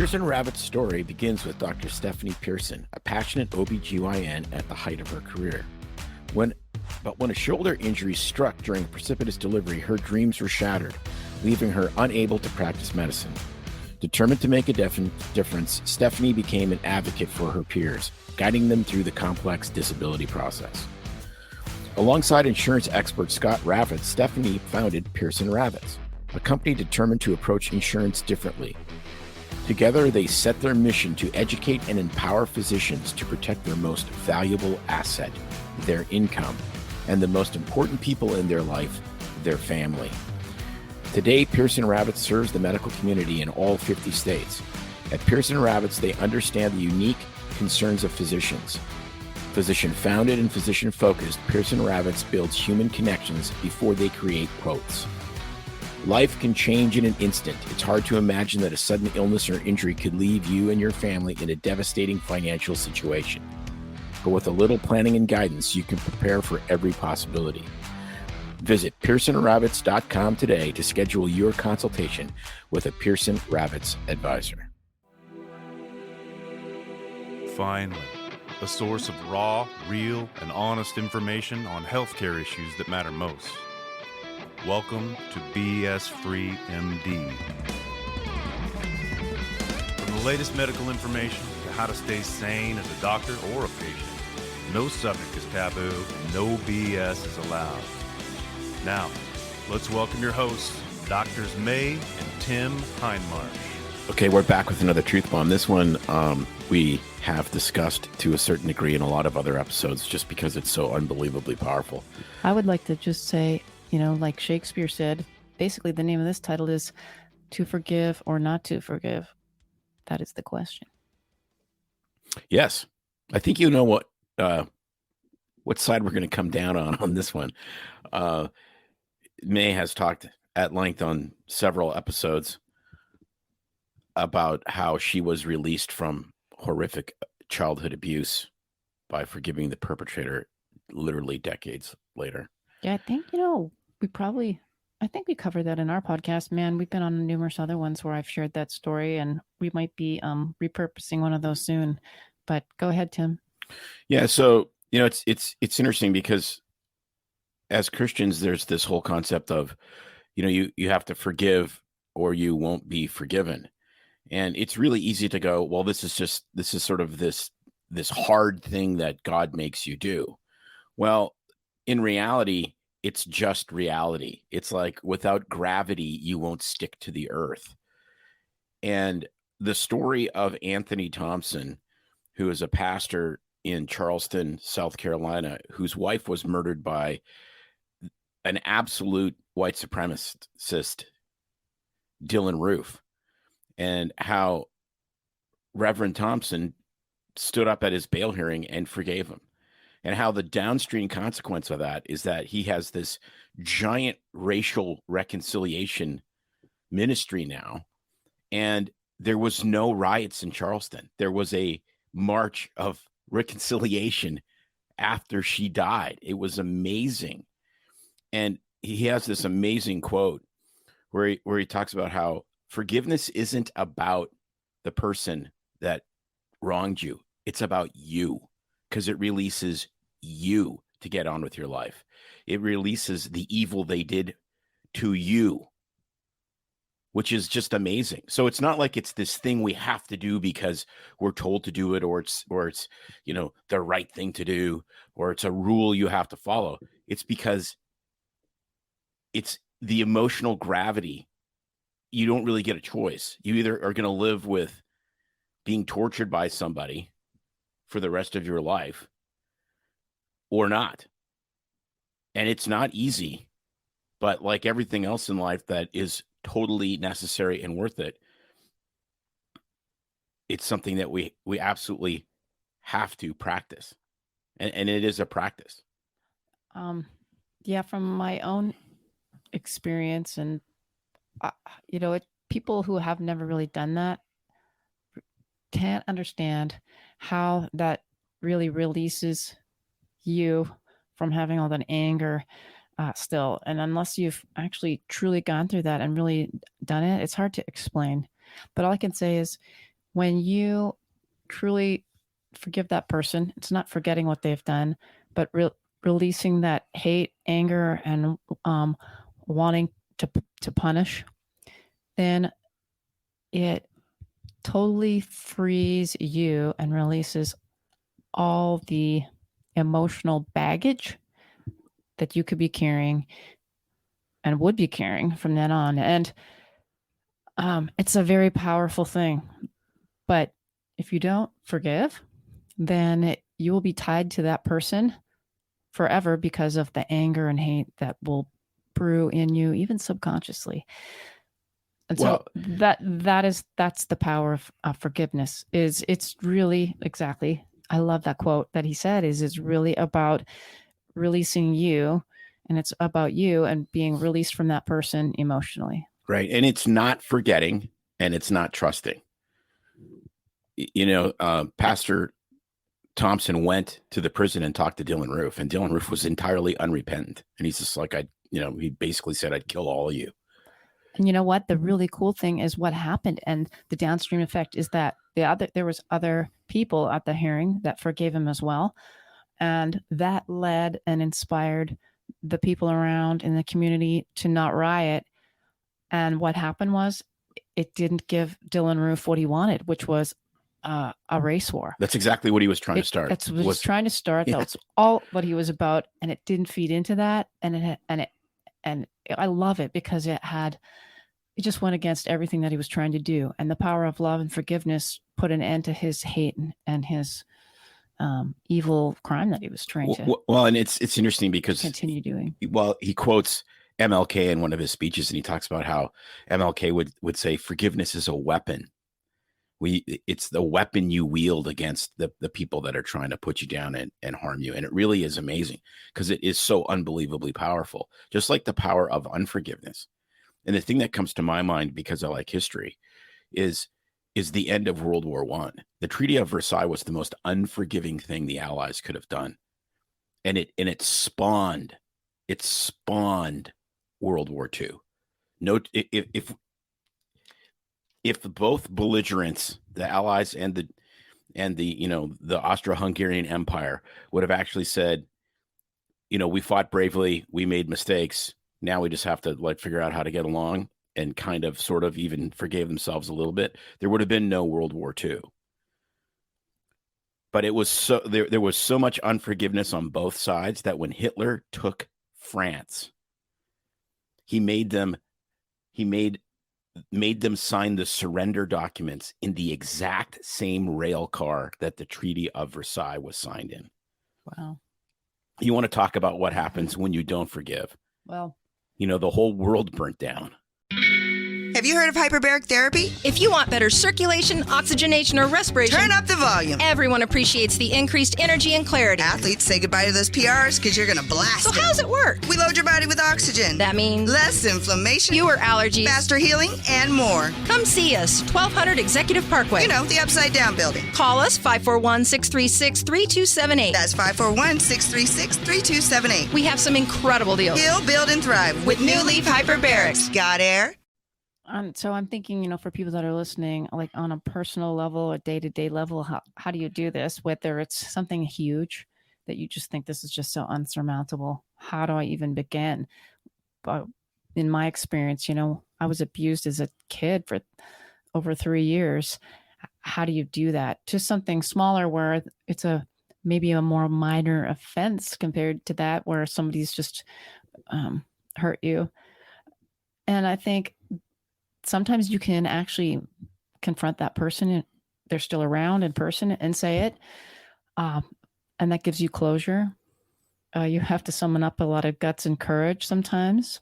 Pearson Rabbit's story begins with Dr. Stephanie Pearson, a passionate OBGYN at the height of her career. When a shoulder injury struck during a precipitous delivery, her dreams were shattered, leaving her unable to practice medicine. Determined to make a difference, Stephanie became an advocate for her peers, guiding them through the complex disability process. Alongside insurance expert Scott Ravitz, Stephanie founded Pearson Ravitz, a company determined to approach insurance differently. Together, they set their mission to educate and empower physicians to protect their most valuable asset, their income, and the most important people in their life, their family. Today, Pearson Ravitz serves the medical community in all 50 states. At Pearson Ravitz, they understand the unique concerns of physicians. Physician-founded and physician-focused, Pearson Ravitz builds human connections before they create quotes. Life can change in an instant. It's hard to imagine that a sudden illness or injury could leave you and your family in a devastating financial situation. But with a little planning and guidance, you can prepare for every possibility. Visit PearsonRavitz.com today to schedule your consultation with a Pearson Ravitz advisor. Finally, a source of raw, real, and honest information on healthcare issues that matter most. Welcome to BS Free MD. From the latest medical information to how to stay sane as a doctor or a patient, no subject is taboo, no BS is allowed. Now, let's welcome your hosts, Doctors May and Tim Hindmarsh. Okay, we're back with another Truth Bomb. This one we have discussed to a certain degree in a lot of other episodes just because it's so unbelievably powerful. I would like to just say, like Shakespeare said, basically the name of this title is To Forgive or Not to Forgive. That is the question. Yes. I think you know what side we're going to come down on this one. May has talked at length on several episodes about how she was released from horrific childhood abuse by forgiving the perpetrator literally decades later. Yeah, I think, I think we covered that in our podcast, man. We've been on numerous other ones where I've shared that story, and we might be repurposing one of those soon. But go ahead, Tim. Yeah, so, it's interesting because as Christians, there's this whole concept of, you have to forgive or you won't be forgiven. And it's really easy to go, well, this is sort of this hard thing that God makes you do. Well, in reality, it's just reality. It's like without gravity, you won't stick to the earth. And the story of Anthony Thompson, who is a pastor in Charleston, South Carolina, whose wife was murdered by an absolute white supremacist, Dylan Roof, and how Reverend Thompson stood up at his bail hearing and forgave him. And how the downstream consequence of that is that he has this giant racial reconciliation ministry now. And there was no riots in Charleston. There was a march of reconciliation after she died. It was amazing. And he has this amazing quote where he talks about how forgiveness isn't about the person that wronged you. It's about you, because it releases you to get on with your life. It releases the evil they did to you, which is just amazing. So it's not like it's this thing we have to do because we're told to do it, or it's the right thing to do, or it's a rule you have to follow. It's because it's the emotional gravity. You don't really get a choice. You either are going to live with being tortured by somebody for the rest of your life or not. And it's not easy, but like everything else in life that is totally necessary and worth it, it's something that we absolutely have to practice. And it is a practice. Yeah, from my own experience, and people who have never really done that can't understand how that really releases you from having all that anger still. And unless you've actually truly gone through that and really done it, it's hard to explain. But all I can say is when you truly forgive that person, it's not forgetting what they've done, but releasing that hate, anger, and wanting to punish, then it totally frees you and releases all the emotional baggage that you could be carrying and would be carrying from then on. And it's a very powerful thing. But if you don't forgive, then you will be tied to that person forever because of the anger and hate that will brew in you, even subconsciously. And so that's the power of forgiveness. It's really exactly. I love that quote that he said. It's really about releasing you, and it's about you and being released from that person emotionally. Right, and it's not forgetting, and it's not trusting. Pastor Thompson went to the prison and talked to Dylan Roof, and Dylan Roof was entirely unrepentant, and he's just like, he basically said, "I'd kill all of you." And you know what? The really cool thing is what happened, and the downstream effect is that there was other people at the hearing that forgave him as well, and that led and inspired the people around in the community to not riot. And what happened was, it didn't give Dylan Roof what he wanted, which was a race war. That's exactly what he was trying to start. That's what he was trying to start. Yeah. That's all what he was about, and it didn't feed into that. And I love it because it just went against everything that he was trying to do. And the power of love and forgiveness put an end to his hate and his evil crime that he was trying to. Well, and it's interesting because continue doing. Well, he quotes MLK in one of his speeches, and he talks about how MLK would say forgiveness is a weapon. It's the weapon you wield against the people that are trying to put you down and harm you. And it really is amazing because it is so unbelievably powerful, just like the power of unforgiveness. And the thing that comes to my mind, because I like history, is the end of World War I. The Treaty of Versailles was the most unforgiving thing the Allies could have done. And it spawned World War II. If both belligerents, the Allies and the Austro-Hungarian Empire, would have actually said, we fought bravely, we made mistakes, now we just have to figure out how to get along, and kind of sort of even forgave themselves a little bit, there would have been no World War II. But it was there was so much unforgiveness on both sides that when Hitler took France, he made them sign the surrender documents in the exact same rail car that the Treaty of Versailles was signed in. Wow. You want to talk about what happens when you don't forgive? Well, the whole world burnt down. Have you heard of hyperbaric therapy? If you want better circulation, oxygenation, or respiration, Turn up the volume. Everyone appreciates the increased energy and clarity. Athletes, say goodbye to those PRs because you're going to blast So them. how's it work? We load your body with oxygen. That means less inflammation, fewer allergies, faster healing, and more. Come see us, 1200 Executive Parkway. The Upside Down building. Call us, 541-636-3278. That's 541-636-3278. We have some incredible deals. Heal, build, and thrive with New Leaf Hyperbarics. Got air? so I'm thinking, for people that are listening, like on a personal level, a day-to-day level, how do you do this? Whether it's something huge that you just think this is just so unsurmountable, how do I even begin? But in my experience, I was abused as a kid for over 3 years. How do you do that? Just something smaller where it's maybe a more minor offense compared to that where somebody's just hurt you. And I think sometimes you can actually confront that person and they're still around in person and say it. And that gives you closure. You have to summon up a lot of guts and courage sometimes,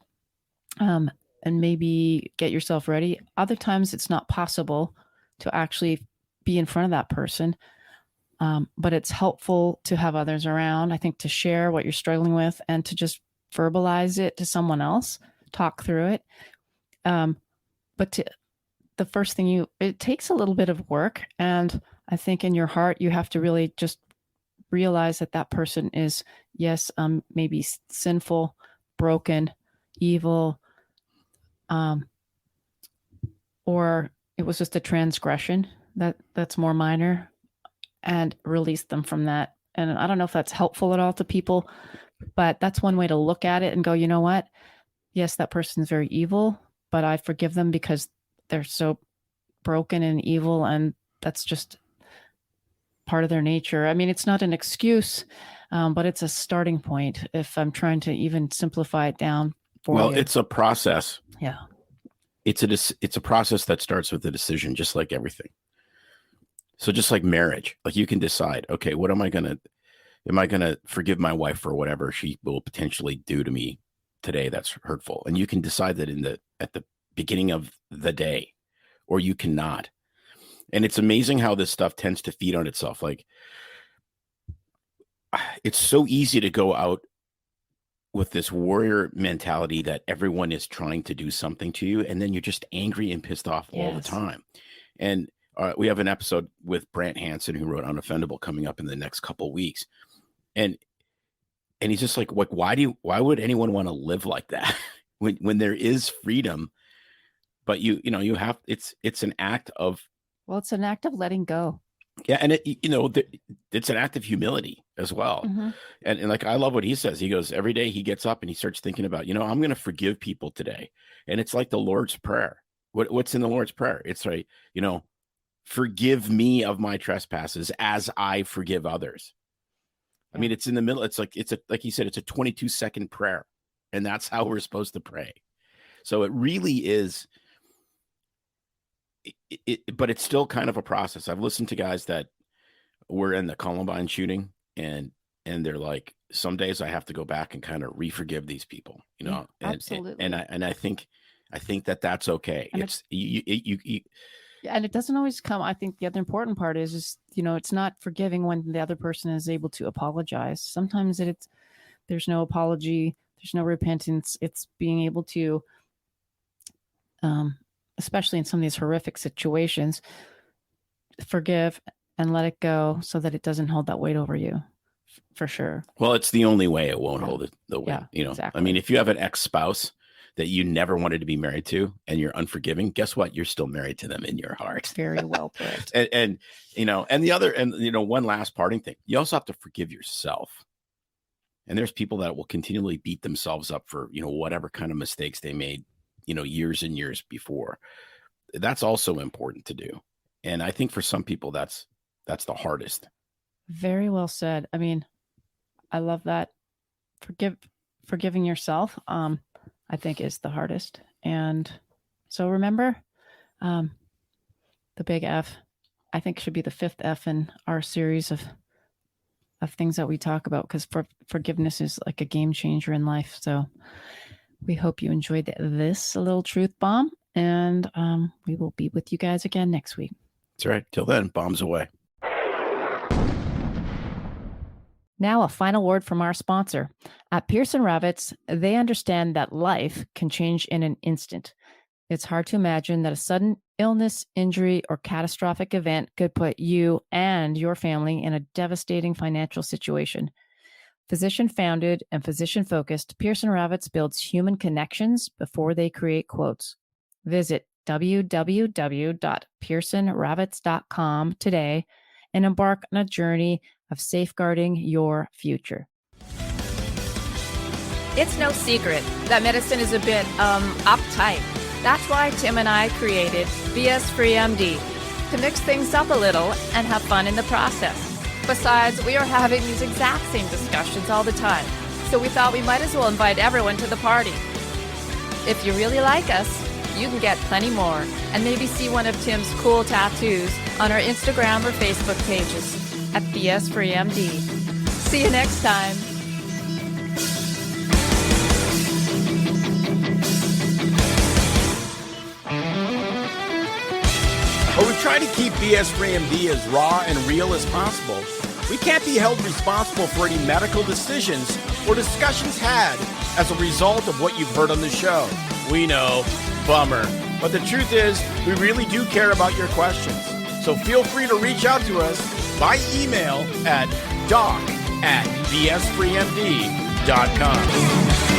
and maybe get yourself ready. Other times it's not possible to actually be in front of that person. But it's helpful to have others around, I think, to share what you're struggling with and to just verbalize it to someone else, talk through it. But the first thing it takes a little bit of work. And I think in your heart, you have to really just realize that person is, yes, maybe sinful, broken, evil, or it was just a transgression that's more minor, and release them from that. And I don't know if that's helpful at all to people, but that's one way to look at it and go, you know what? Yes, that person's very evil, but I forgive them because they're so broken and evil, and that's just part of their nature. I mean, it's not an excuse, but it's a starting point if I'm trying to even simplify it down for you. Well, it's a process. Yeah. It's a process that starts with a decision, just like everything. So just like marriage, like you can decide, okay, what am I going to forgive my wife for whatever she will potentially do to me today that's hurtful? And you can decide that at the beginning of the day, or you cannot. And it's amazing how this stuff tends to feed on itself. Like, it's so easy to go out with this warrior mentality that everyone is trying to do something to you, and then you're just angry and pissed off all the time. And we have an episode with Brant Hansen, who wrote Unoffendable, coming up in the next couple of weeks. And he's just like, why would anyone want to live like that when there is freedom? But you have, it's an act of, well, it's an act of letting go. Yeah. And it's an act of humility as well. Mm-hmm. And like, I love what he says. He goes, every day he gets up and he starts thinking about, I'm going to forgive people today. And it's like the Lord's Prayer. What's in the Lord's Prayer? It's right. Forgive me of my trespasses as I forgive others. I mean, it's in the middle. It's like he said, it's a 22-second prayer, and that's how we're supposed to pray. So it really is. But it's still kind of a process. I've listened to guys that were in the Columbine shooting, and they're like, some days I have to go back and kind of re-forgive these people, Absolutely. And I think that that's okay. And it's and it doesn't always come. I think the other important part is it's not forgiving when the other person is able to apologize. Sometimes there's no apology, there's no repentance. It's being able to, especially in some of these horrific situations, forgive and let it go so that it doesn't hold that weight over you, for sure. Well, it's the only way it won't hold the weight. Yeah, exactly. I mean, if you have an ex-spouse that you never wanted to be married to and you're unforgiving, guess what? You're still married to them in your heart. Very well put. and one last parting thing. You also have to forgive yourself. And there's people that will continually beat themselves up for, whatever kind of mistakes they made, years and years before. That's also important to do. And I think for some people, that's the hardest. Very well said. I mean, I love that. Forgiving yourself, I think, is the hardest. And so remember, the big F, I think, should be the fifth F in our series of things that we talk about, because forgiveness is like a game changer in life. So we hope you enjoyed this little truth bomb, and we will be with you guys again next week. That's right. Till then, bombs away. Now, a final word from our sponsor. At Pearson Ravitz, they understand that life can change in an instant. It's hard to imagine that a sudden illness, injury, or catastrophic event could put you and your family in a devastating financial situation. Physician-founded and physician-focused, Pearson Ravitz builds human connections before they create quotes. Visit www.pearsonravitz.com today and embark on a journey of safeguarding your future. It's no secret that medicine is a bit, uptight. That's why Tim and I created BS Free MD, to mix things up a little and have fun in the process. Besides, we are having these exact same discussions all the time, so we thought we might as well invite everyone to the party. If you really like us, you can get plenty more, and maybe see one of Tim's cool tattoos on our Instagram or Facebook pages at BS Free MD. See you next time. While we try to keep BS Free MD as raw and real as possible, we can't be held responsible for any medical decisions or discussions had as a result of what you've heard on the show. We know, bummer. But the truth is, we really do care about your questions. So feel free to reach out to us by email at doc@bsfreemd.com.